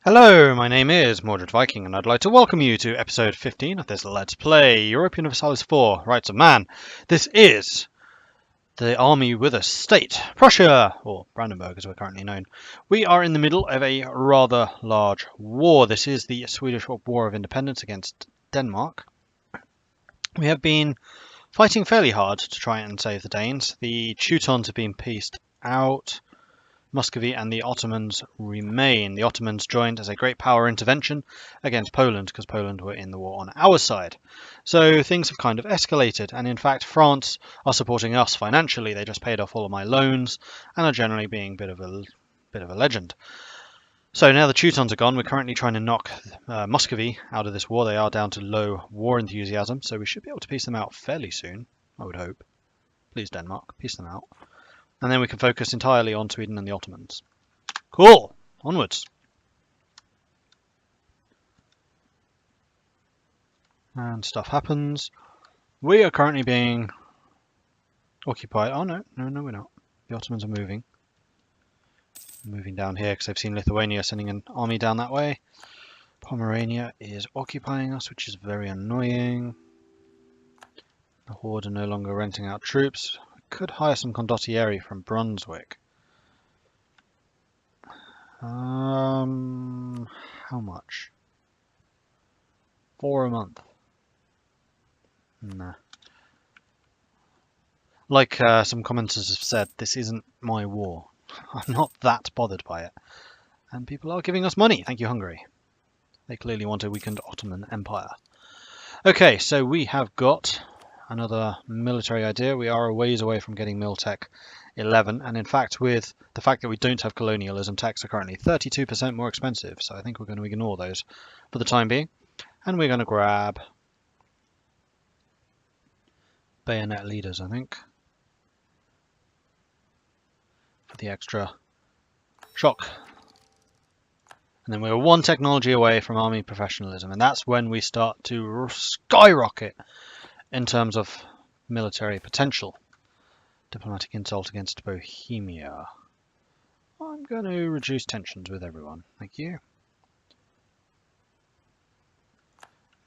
Hello, my name is Mordred Viking, and I'd like to welcome you to episode 15 of this Let's Play Europa Universalis 4, Rights of Man. This is the army with a state, Prussia, or Brandenburg as we're currently known. We are in the middle of a rather large war. This is the Swedish War of Independence against Denmark. We have been fighting fairly hard to try and save the Danes. The Teutons have been pieced out. Muscovy and the Ottomans remain. The Ottomans joined as a great power intervention against Poland because Poland were in the war on our side. So things have kind of escalated, and in fact France are supporting us financially. They just paid off all of my loans and are generally being a bit of a legend. So now the Teutons are gone, we're currently trying to knock Muscovy out of this war. They are down to low war enthusiasm, so we should be able to piece them out fairly soon, I would hope. Please, Denmark, piece them out. And then we can focus entirely on Sweden and the Ottomans. Cool! Onwards. And stuff happens. We are currently being occupied. Oh, no, we're not. The Ottomans are moving. Moving down here because they've seen Lithuania sending an army down that way. Pomerania is occupying us, which is very annoying. The Horde are no longer renting out troops. Could hire some condottieri from Brunswick. How much? 4 a month. Nah. Like some commenters have said, this isn't my war. I'm not that bothered by it. And people are giving us money. Thank you, Hungary. They clearly want a weakened Ottoman Empire. Okay, so we have got another military idea. We are a ways away from getting Miltech 11, and in fact with the fact that we don't have colonialism, techs are currently 32% more expensive, so I think we're going to ignore those for the time being, and we're going to grab bayonet leaders, I think, for the extra shock. And then we're one technology away from army professionalism, and that's when we start to skyrocket in terms of military potential. Diplomatic insult against Bohemia. I'm going to reduce tensions with everyone. Thank you.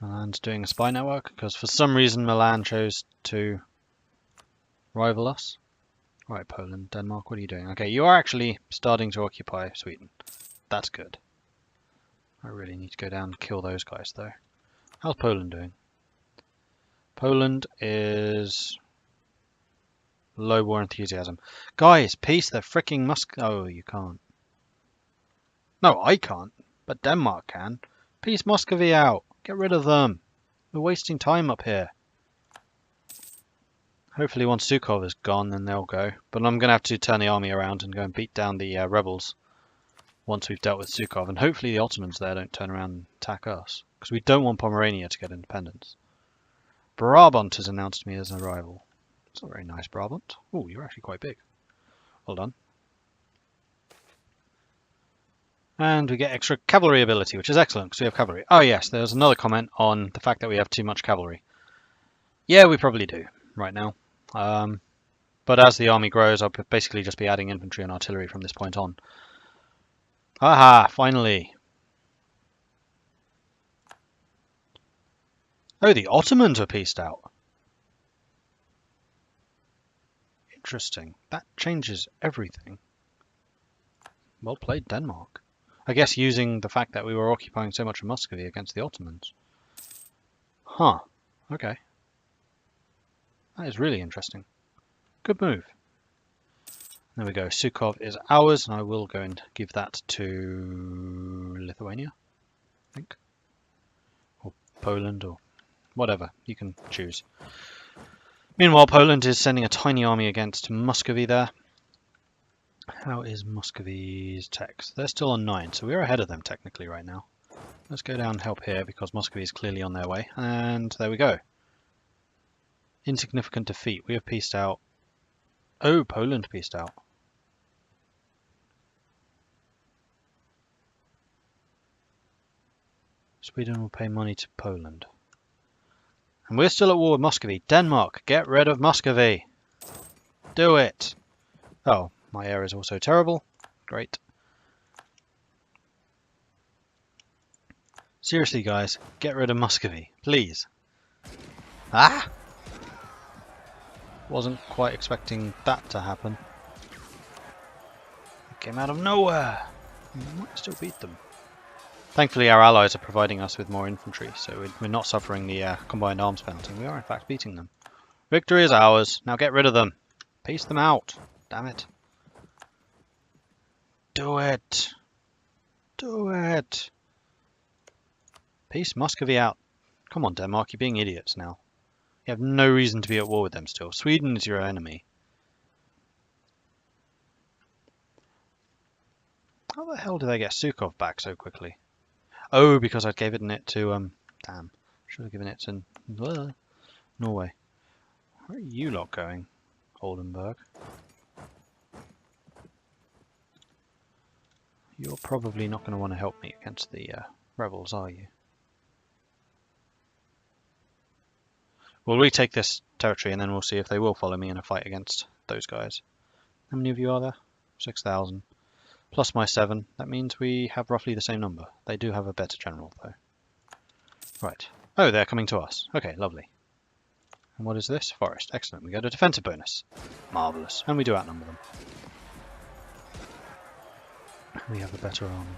Milan's doing a spy network because for some reason Milan chose to rival us. Right, Poland, Denmark, what are you doing? Okay, you are actually starting to occupy Sweden. That's good. I really need to go down and kill those guys though. How's Poland doing? Poland is low war enthusiasm. Guys, peace the fricking Oh, you can't. No, I can't, but Denmark can. Peace Muscovy out. Get rid of them. We're wasting time up here. Hopefully once Sukhov is gone, then they'll go. But I'm going to have to turn the army around and go and beat down the rebels once we've dealt with Sukhov. And hopefully the Ottomans there don't turn around and attack us, because we don't want Pomerania to get independence. Brabant has announced me as an arrival. It's not very nice, Brabant. Oh, you're actually quite big. Well done. And we get extra cavalry ability, which is excellent because we have cavalry. Oh yes, there's another comment on the fact that we have too much cavalry. Yeah, we probably do right now. But as the army grows, I'll basically just be adding infantry and artillery from this point on. Haha, finally. Oh, the Ottomans are pieced out. Interesting. That changes everything. Well played, Denmark. I guess using the fact that we were occupying so much of Muscovy against the Ottomans. Huh. Okay. That is really interesting. Good move. There we go. Sukhov is ours, and I will go and give that to Lithuania, I think. Or Poland, or whatever. You can choose. Meanwhile, Poland is sending a tiny army against Muscovy there. How is Muscovy's techs? They're still on 9, so we're ahead of them technically right now. Let's go down and help here because Muscovy is clearly on their way. And there we go. Insignificant defeat. We have pieced out. Oh, Poland pieced out. Sweden will pay money to Poland. And we're still at war with Muscovy. Denmark, get rid of Muscovy. Do it. Oh, my air is also terrible. Great. Seriously, guys, get rid of Muscovy, please. Ah! Wasn't quite expecting that to happen. It came out of nowhere. We might still beat them. Thankfully, our allies are providing us with more infantry, so we're not suffering the combined arms penalty. We are, in fact, beating them. Victory is ours. Now get rid of them. Peace them out. Damn it. Do it. Do it. Peace Muscovy out. Come on, Denmark, you're being idiots now. You have no reason to be at war with them still. Sweden is your enemy. How the hell did they get Sukhov back so quickly? Oh, because I'd given it to, damn. Should have given it to Norway. Where are you lot going, Oldenburg? You're probably not going to want to help me against the rebels, are you? We'll retake this territory and then we'll see if they will follow me in a fight against those guys. How many of you are there? 6,000. Plus my 7. That means we have roughly the same number. They do have a better general, though. Right. Oh, they're coming to us. Okay, lovely. And what is this? Forest. Excellent. We get a defensive bonus. Marvellous. And we do outnumber them. We have a better army.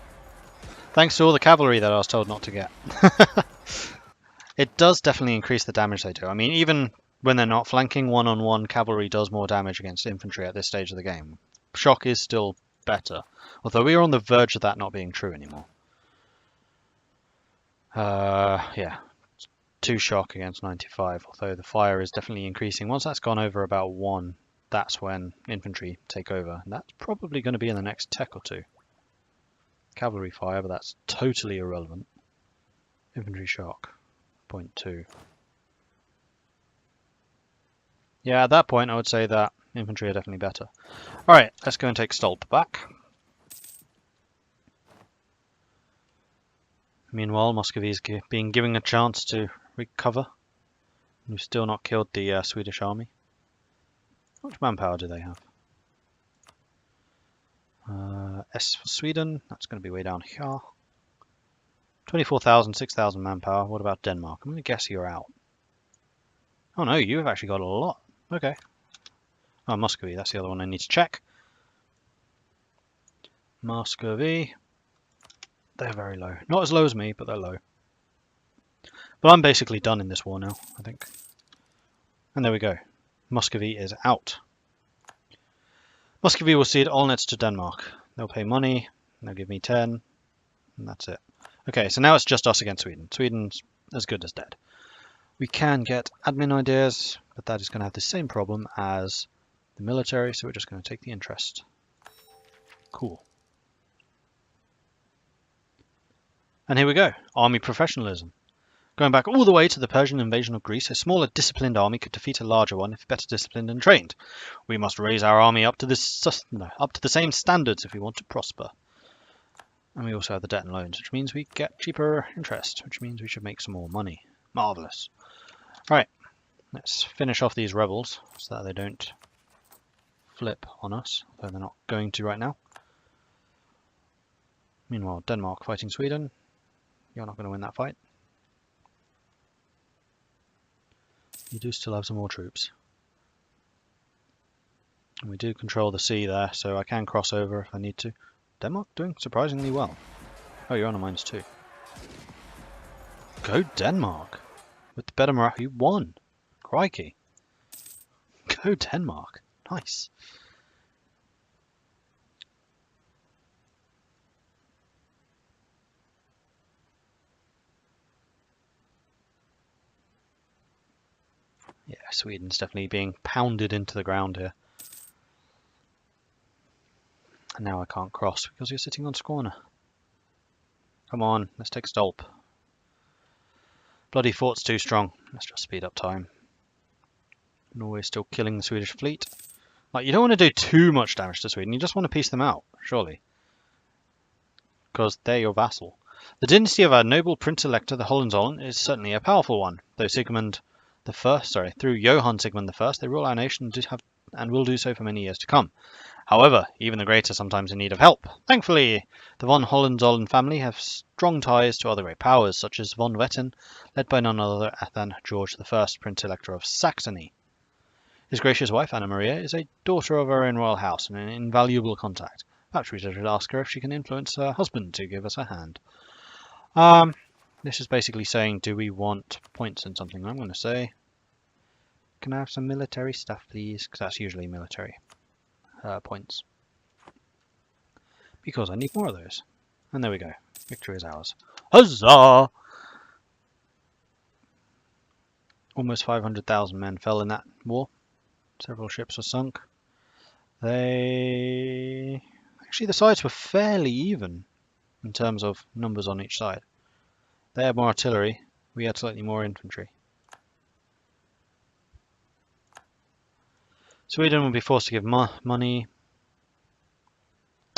Thanks to all the cavalry that I was told not to get. It does definitely increase the damage they do. I mean, even when they're not flanking one-on-one, cavalry does more damage against infantry at this stage of the game. Shock is still better, although we are on the verge of that not being true anymore. Yeah, 2 shock against 95, although the fire is definitely increasing. Once that's gone over about 1, that's when infantry take over. And that's probably going to be in the next tech or 2. Cavalry fire, but that's totally irrelevant. Infantry shock, 0.2. Yeah, at that point I would say that infantry are definitely better. Alright, let's go and take Stolp back. Meanwhile, Muscovy is being given a chance to recover. We've still not killed the Swedish army. How much manpower do they have? S for Sweden, that's going to be way down here. 24,000, 6,000 manpower. What about Denmark? I'm going to guess you're out. Oh no, you have actually got a lot. Okay. Oh, Muscovy, that's the other one I need to check. Muscovy. They're very low. Not as low as me, but they're low. But I'm basically done in this war now, I think. And there we go. Muscovy is out. Muscovy will cede Olnets to Denmark. They'll pay money, they'll give me 10, and that's it. Okay, so now it's just us against Sweden. Sweden's as good as dead. We can get admin ideas, but that is going to have the same problem as the military, so we're just going to take the interest. Cool. And here we go, army professionalism. Going back all the way to the Persian invasion of Greece, a smaller disciplined army could defeat a larger one if better disciplined and trained. We must raise our army up to the same standards if we want to prosper. And we also have the debt and loans, which means we get cheaper interest, which means we should make some more money. Marvellous. Right, let's finish off these rebels so that they don't flip on us, though they're not going to right now. Meanwhile, Denmark fighting Sweden. You're not going to win that fight. You do still have some more troops. And we do control the sea there, so I can cross over if I need to. Denmark doing surprisingly well. Oh, you're on a -2. Go Denmark! With the better morale, you won! Crikey! Go Denmark! Nice! Yeah, Sweden's definitely being pounded into the ground here. And now I can't cross because you're sitting on Skåne. Come on, let's take Stolp. Bloody fort's too strong. Let's just speed up time. Norway's still killing the Swedish fleet. Like, you don't want to do too much damage to Sweden, you just want to piece them out, surely. Because they're your vassal. The dynasty of our noble Prince Elector, the Hohenzollern, is certainly a powerful one, though through Johann Sigmund I, they rule our nation and have and will do so for many years to come. However, even the great are sometimes in need of help. Thankfully, the von Hohenzollern family have strong ties to other great powers, such as von Wetten, led by none other than George I, Prince Elector of Saxony. His gracious wife, Anna Maria, is a daughter of our own royal house and an invaluable contact. Perhaps we should ask her if she can influence her husband to give us a hand. This is basically saying, do we want points in something? I'm going to say, can I have some military stuff, please? Because that's usually military points. Because I need more of those. And there we go. Victory is ours. Huzzah! Almost 500,000 men fell in that war. Several ships were sunk. Actually, the sides were fairly even in terms of numbers on each side. They had more artillery. We had slightly more infantry. Sweden will be forced to give money.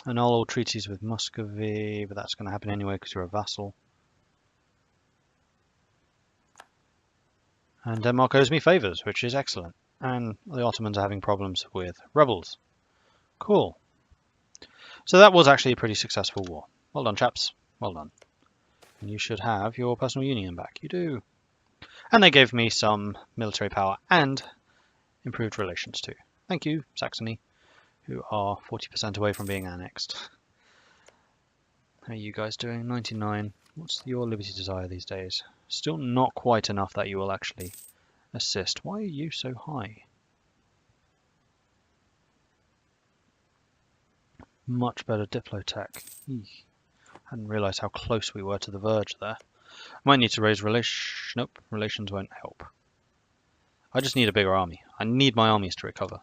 Annul all treaties with Muscovy, but that's going to happen anyway because you're a vassal. And Denmark owes me favours, which is excellent. And the Ottomans are having problems with rebels. Cool. So that was actually a pretty successful war. Well done, chaps. Well done. And you should have your personal union back. You do. And they gave me some military power and improved relations too. Thank you, Saxony, who are 40% away from being annexed. How are you guys doing? 99. What's your liberty desire these days? Still not quite enough that you will actually assist. Why are you so high? Much better Diplotech. Eek. Hadn't realised how close we were to the verge there. Might need to raise relations. Nope, relations won't help. I just need a bigger army. I need my armies to recover.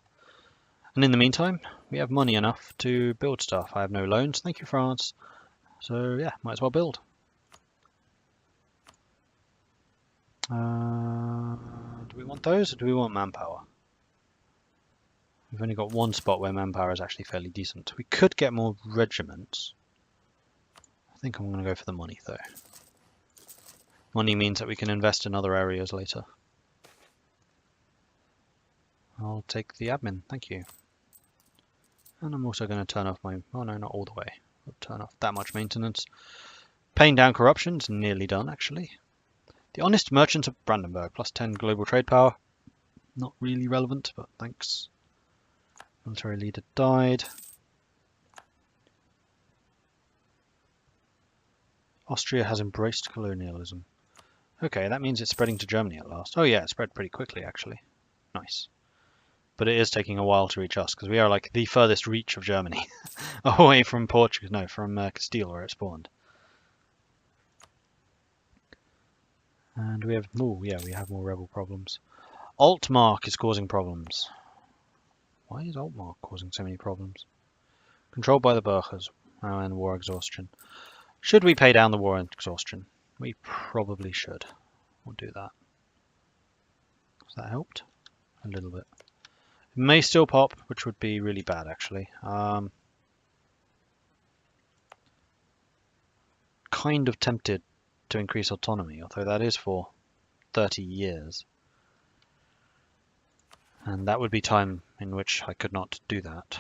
And in the meantime, we have money enough to build stuff. I have no loans. Thank you, France. So yeah, might as well build. Do we want those or do we want manpower? We've only got one spot where manpower is actually fairly decent. We could get more regiments. I think I'm going to go for the money though. Money means that we can invest in other areas later. I'll take the admin, thank you. And I'm also going to turn off my... oh no, not all the way. I'll turn off that much maintenance. Paying down corruption's nearly done actually. The honest merchants of Brandenburg, plus 10 global trade power. Not really relevant, but thanks. Military leader died. Austria has embraced colonialism. Okay, that means it's spreading to Germany at last. Oh yeah, it spread pretty quickly actually. Nice. But it is taking a while to reach us, because we are like the furthest reach of Germany. Away from Portugal, no, from Castile where it spawned. And we have, oh yeah, we have more rebel problems. Altmark is causing problems. Why is Altmark causing so many problems? Controlled by the Burghers and war exhaustion. Should we pay down the war exhaustion? We probably should. We'll do that. Has that helped? A little bit. It may still pop, which would be really bad actually. Kind of tempted to increase autonomy, although that is for 30 years. And that would be time in which I could not do that.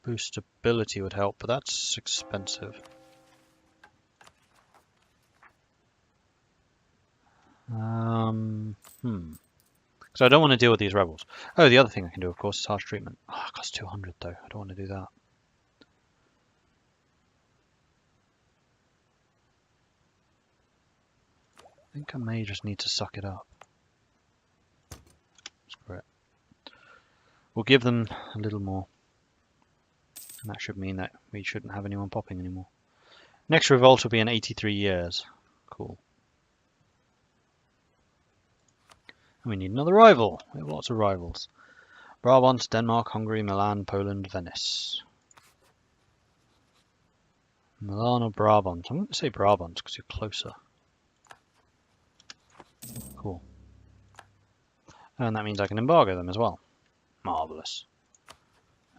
Boost ability would help, but that's expensive. So I don't want to deal with these rebels. Oh, the other thing I can do, of course, is harsh treatment. Oh, it costs 200 though. I don't want to do that. I think I may just need to suck it up. Screw it. We'll give them a little more. And that should mean that we shouldn't have anyone popping anymore. Next revolt will be in 83 years. Cool. And we need another rival. We have lots of rivals. Brabant, Denmark, Hungary, Milan, Poland, Venice. Milan or Brabant? I'm going to say Brabant because you're closer. Cool. And that means I can embargo them as well. Marvellous.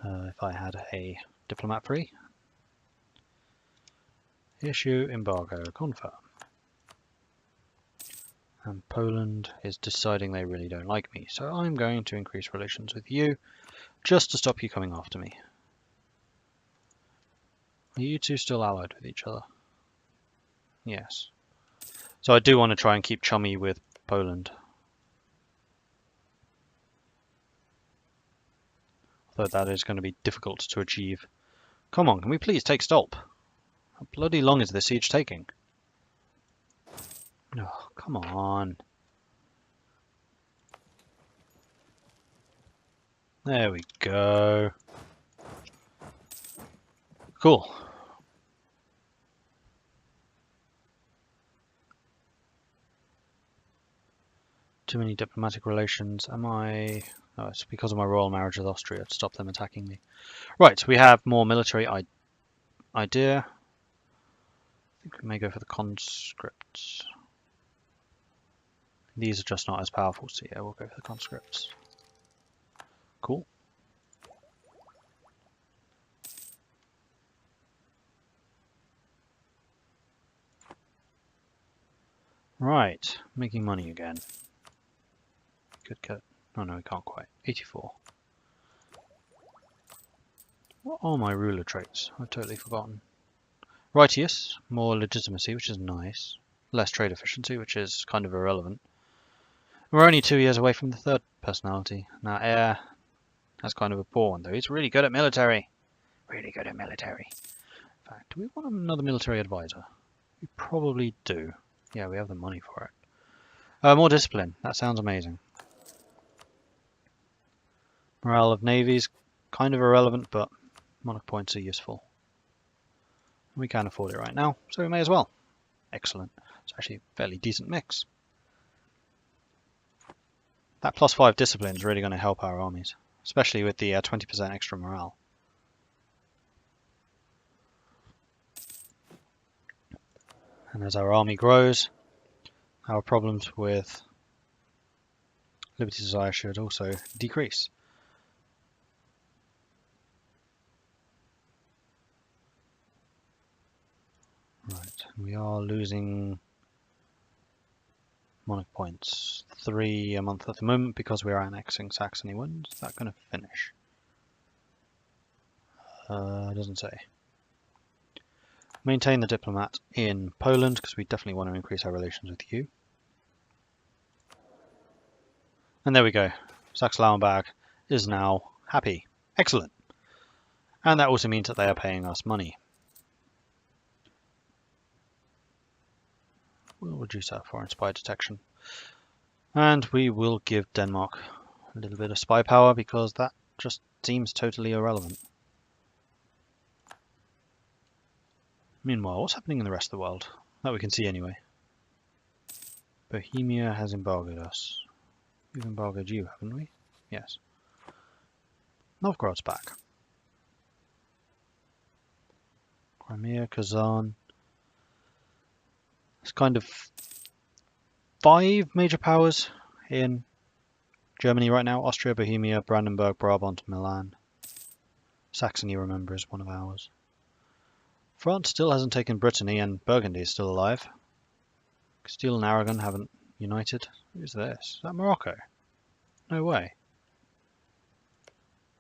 If I had a diplomat free. Issue, embargo, confirm. And Poland is deciding they really don't like me, so I'm going to increase relations with you, just to stop you coming after me. Are you two still allied with each other? Yes. So I do want to try and keep chummy with Poland. Though that is going to be difficult to achieve. Come on, can we please take Stolp? How bloody long is this siege taking? Oh, come on. There we go. Cool. Too many diplomatic relations. Am I... Oh, it's because of my royal marriage with Austria to stop them attacking me. Right, we have more military idea. I think we may go for the conscripts. These are just not as powerful, so yeah, we'll go for the conscripts. Cool. Right, making money again. Good cut. Oh no, we can't quite. 84. What are my ruler traits? I've totally forgotten. Righteous, more legitimacy, which is nice. Less trade efficiency, which is kind of irrelevant. We're only 2 years away from the third personality. Now, heir has kind of a poor one, though. He's really good at military. Really good at military. In fact, do we want another military advisor? We probably do. Yeah, we have the money for it. More discipline. That sounds amazing. Morale of navies, kind of irrelevant, but monarch points are useful. We can afford it right now, so we may as well. Excellent. It's actually a fairly decent mix. That +5 discipline is really going to help our armies, especially with the 20% extra morale. And as our army grows, our problems with Liberty Desire should also decrease. Right, we are losing monarch points. 3 a month at the moment because we are annexing Saxony. When's that going to finish? Doesn't say. Maintain the diplomat in Poland because we definitely want to increase our relations with you. And there we go. Saxe-Lauenburg is now happy. Excellent. And that also means that they are paying us money. We'll reduce our foreign spy detection. And we will give Denmark a little bit of spy power because that just seems totally irrelevant. Meanwhile, what's happening in the rest of the world? That we can see anyway. Bohemia has embargoed us. We've embargoed you, haven't we? Yes. Novgorod's back. Crimea, Kazan. It's kind of 5 major powers in Germany right now. Austria, Bohemia, Brandenburg, Brabant, Milan. Saxony, remember, is one of ours. France still hasn't taken Brittany, and Burgundy is still alive. Castile and Aragon haven't united. Who's this? Is that Morocco? No way.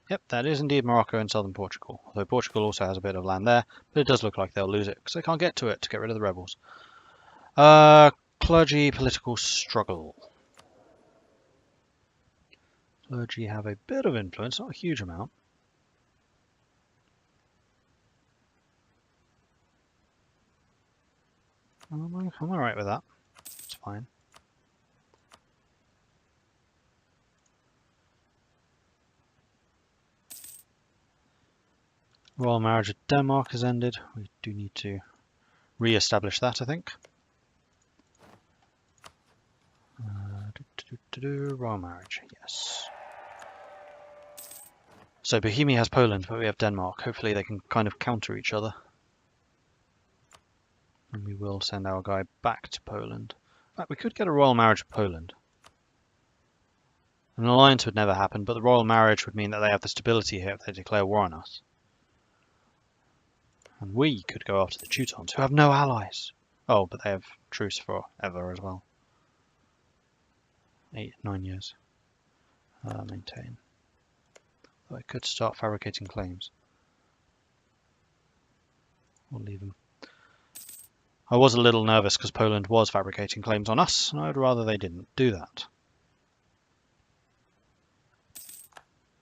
Yep, that is indeed Morocco and southern Portugal. Although Portugal also has a bit of land there, but it does look like they'll lose it because they can't get to it to get rid of the rebels. Clergy political struggle. Clergy have a bit of influence, not a huge amount. I'm alright with that. It's fine. Royal marriage with Denmark has ended. We do need to re-establish that, I think. Royal marriage, yes. So Bohemia has Poland, but we have Denmark. Hopefully they can kind of counter each other. And we will send our guy back to Poland. In fact, we could get a royal marriage with Poland. An alliance would never happen, but the royal marriage would mean that they have the stability here if they declare war on us. And we could go after the Teutons, who have no allies. Oh, but they have truce forever as well. 9 years. Maintain. I could start fabricating claims. We'll leave them. I was a little nervous because Poland was fabricating claims on us, and I would rather they didn't do that.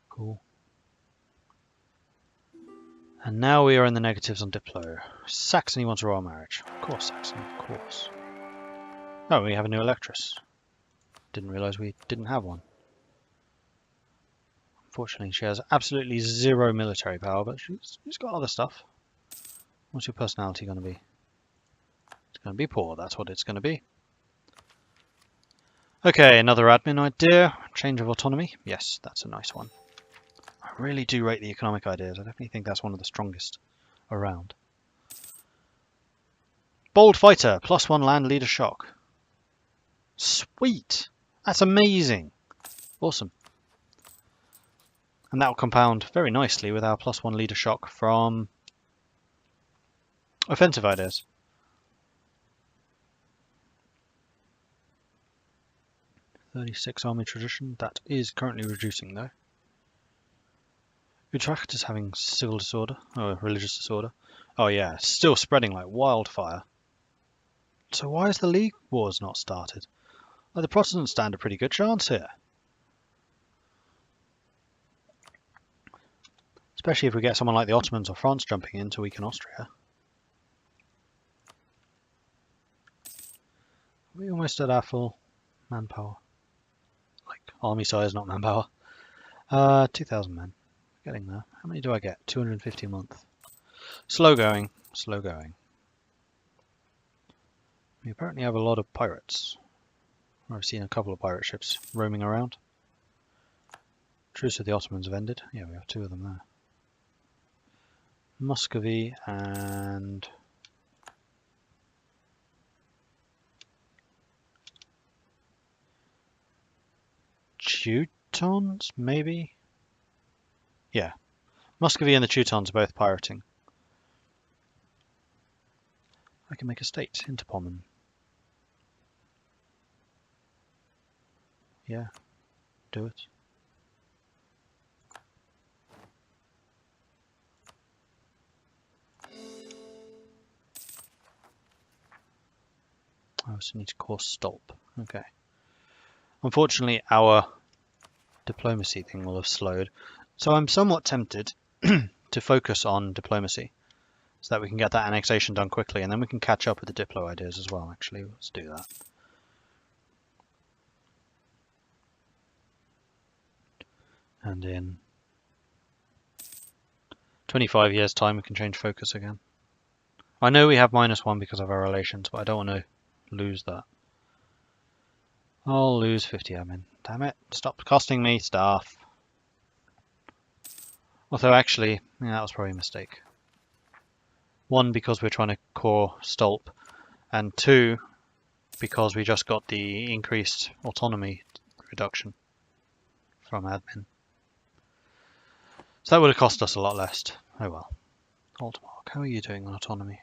Cool. And now we are in the negatives on Diplo. Saxony wants a royal marriage. Of course, Saxony, of course. Oh, we have a new electress. Didn't realise we didn't have one. Unfortunately, she has absolutely zero military power, but she's got other stuff. What's your personality going to be? It's going to be poor, that's what it's going to be. Okay, another admin idea. Change of autonomy. Yes, that's a nice one. I really do rate the economic ideas. I definitely think that's one of the strongest around. Bold fighter, +1 land leader shock. Sweet! That's amazing! Awesome. And that will compound very nicely with our +1 leader shock from offensive ideas. '36 army tradition. That is currently reducing though. Utrecht is having civil disorder, or religious disorder. Oh yeah, still spreading like wildfire. So why is the League Wars not started? Well, the Protestants stand a pretty good chance here. Especially if we get someone like the Ottomans or France jumping in to weaken Austria. We almost at our full manpower. Like army size, not manpower. 2,000 men. Getting there. How many do I get? 250 a month. Slow going, slow going. We apparently have a lot of pirates. I've seen a couple of pirate ships roaming around. Truce with the Ottomans have ended. Yeah, we have 2 of them there. Muscovy and Teutons, maybe? Yeah. Muscovy and the Teutons are both pirating. I can make a state into Pommern. Yeah, do it. I also need to course Stolp. Okay. Unfortunately, our diplomacy thing will have slowed. So I'm somewhat tempted to focus on diplomacy so that we can get that annexation done quickly, and then we can catch up with the Diplo ideas as well. Actually, let's do that. And in 25 years' time, we can change focus again. I know we have -1 because of our relations, but I don't want to lose that. I'll lose 50 admin. Damn it, stop costing me staff. Although actually, yeah, that was probably a mistake. 1, because we're trying to core Stolp, and 2, because we just got the increased autonomy reduction from admin. So that would have cost us a lot less. Oh well. Altmark, how are you doing on autonomy?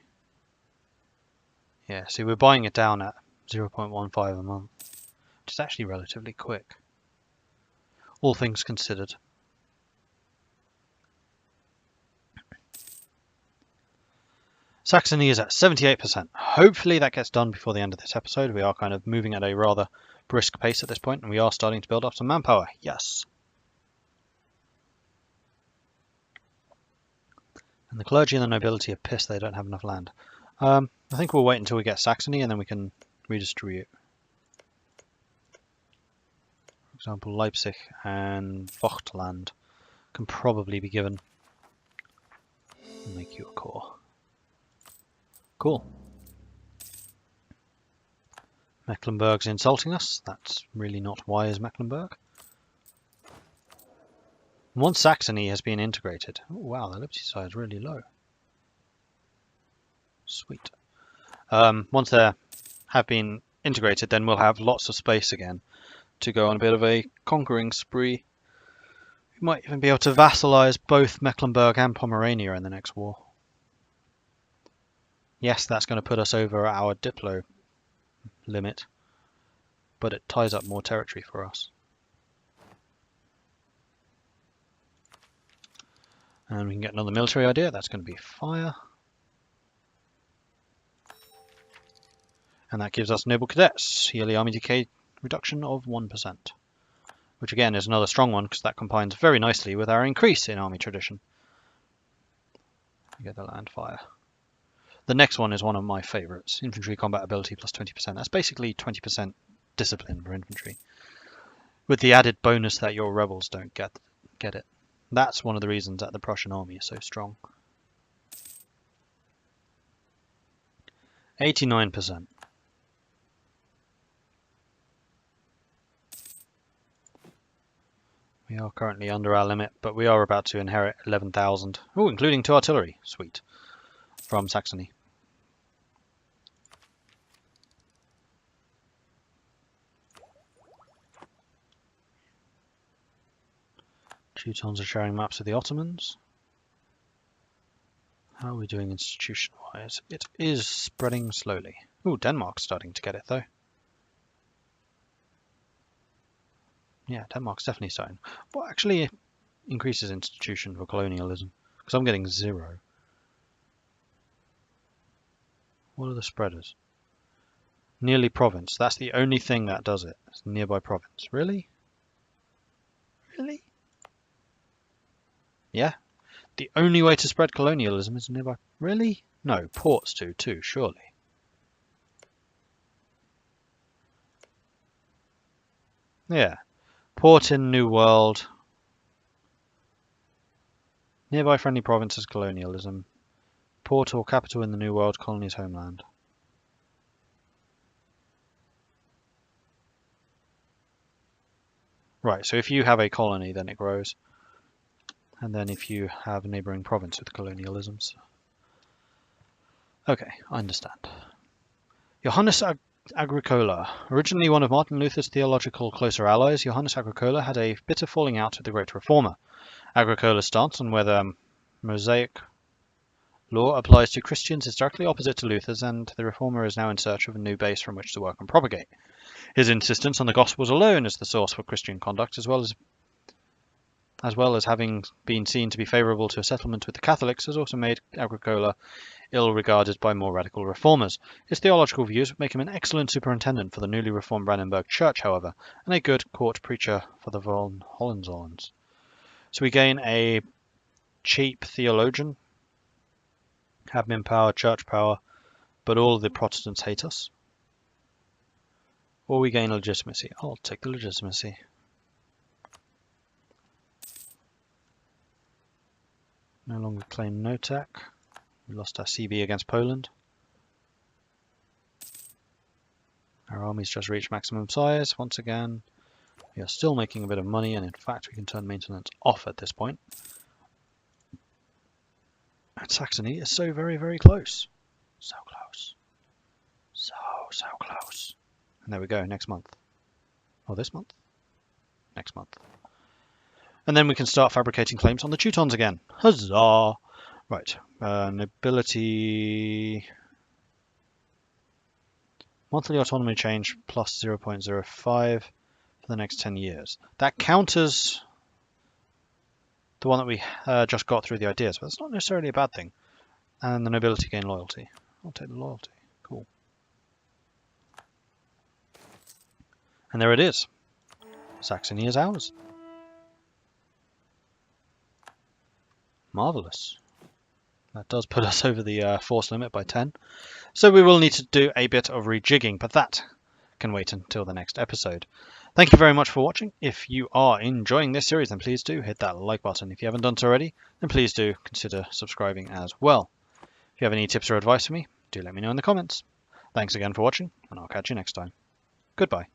Yeah, see, we're buying it down at 0.15 a month, which is actually relatively quick, all things considered. Saxony is at 78%. Hopefully that gets done before the end of this episode. We are kind of moving at a rather brisk pace at this point, and we are starting to build up some manpower. Yes. And the clergy and the nobility are pissed they don't have enough land. I think we'll wait until we get Saxony and then we can redistribute. For example, Leipzig and Vogtland can probably be given. We'll make you a core. Cool. Mecklenburg's insulting us. That's really not wise, Mecklenburg. Once Saxony has been integrated... Oh, wow, the liberty side is really low. Sweet. Once they have been integrated, then we'll have lots of space again to go on a bit of a conquering spree. We might even be able to vassalize both Mecklenburg and Pomerania in the next war. Yes, that's going to put us over our Diplo limit. but it ties up more territory for us. And we can get another military idea. That's going to be fire. And that gives us noble cadets. Yearly army decay reduction of 1%. Which again is another strong one because that combines very nicely with our increase in army tradition. We get the land fire. The next one is one of my favourites. Infantry combat ability plus 20%. That's basically 20% discipline for infantry. With the added bonus that your rebels don't get it. That's one of the reasons that the Prussian army is so strong. 89%. We are currently under our limit, but we are about to inherit 11,000. Oh, including 2 artillery. Sweet. From Saxony. Teutons are sharing maps with the Ottomans. How are we doing institution-wise? It is spreading slowly. Oh, Denmark's starting to get it, though. Yeah, Denmark's definitely starting. What actually increases institution for colonialism? Because I'm getting 0. What are the spreaders? Nearly province. That's the only thing that does it. It's nearby province. Really? Really? Yeah? The only way to spread colonialism is nearby. Really? No, ports do too, surely. Yeah. Port in New World. Nearby friendly provinces colonialism. Port or capital in the New World, colony's homeland. Right, so if you have a colony, then it grows. And then if you have a neighbouring province with colonialisms. Okay, I understand. Johannes Agricola. Originally one of Martin Luther's theological closer allies, Johannes Agricola had a bitter falling out with the great reformer. Agricola's stance on whether Mosaic law applies to Christians is directly opposite to Luther's, and the reformer is now in search of a new base from which to work and propagate. His insistence on the Gospels alone as the source for Christian conduct, as well as having been seen to be favourable to a settlement with the Catholics, has also made Agricola ill-regarded by more radical reformers. His theological views would make him an excellent superintendent for the newly reformed Brandenburg Church, however, and a good court preacher for the von Hohenzollerns. So we gain a cheap theologian, admin power, church power, but all of the Protestants hate us. Or we gain legitimacy. I'll take the legitimacy. No longer claim no tech. We lost our CB against Poland. Our army's just reached maximum size once again. We are still making a bit of money, and in fact we can turn maintenance off at this point. And Saxony is so very, very close. So close. So close. And there we go, next month. Or this month? Next month. And then we can start fabricating claims on the Teutons again. Huzzah! Right, nobility... Monthly autonomy change plus 0.05 for the next 10 years. That counters the one that we just got through the ideas, but that's not necessarily a bad thing. And the nobility gain loyalty. I'll take the loyalty. Cool. And there it is. Saxony is ours. Marvellous. That does put us over the force limit by 10. So we will need to do a bit of rejigging, but that can wait until the next episode. Thank you very much for watching. If you are enjoying this series, then please do hit that like button. If you haven't done so already, then please do consider subscribing as well. If you have any tips or advice for me, do let me know in the comments. Thanks again for watching, and I'll catch you next time. Goodbye.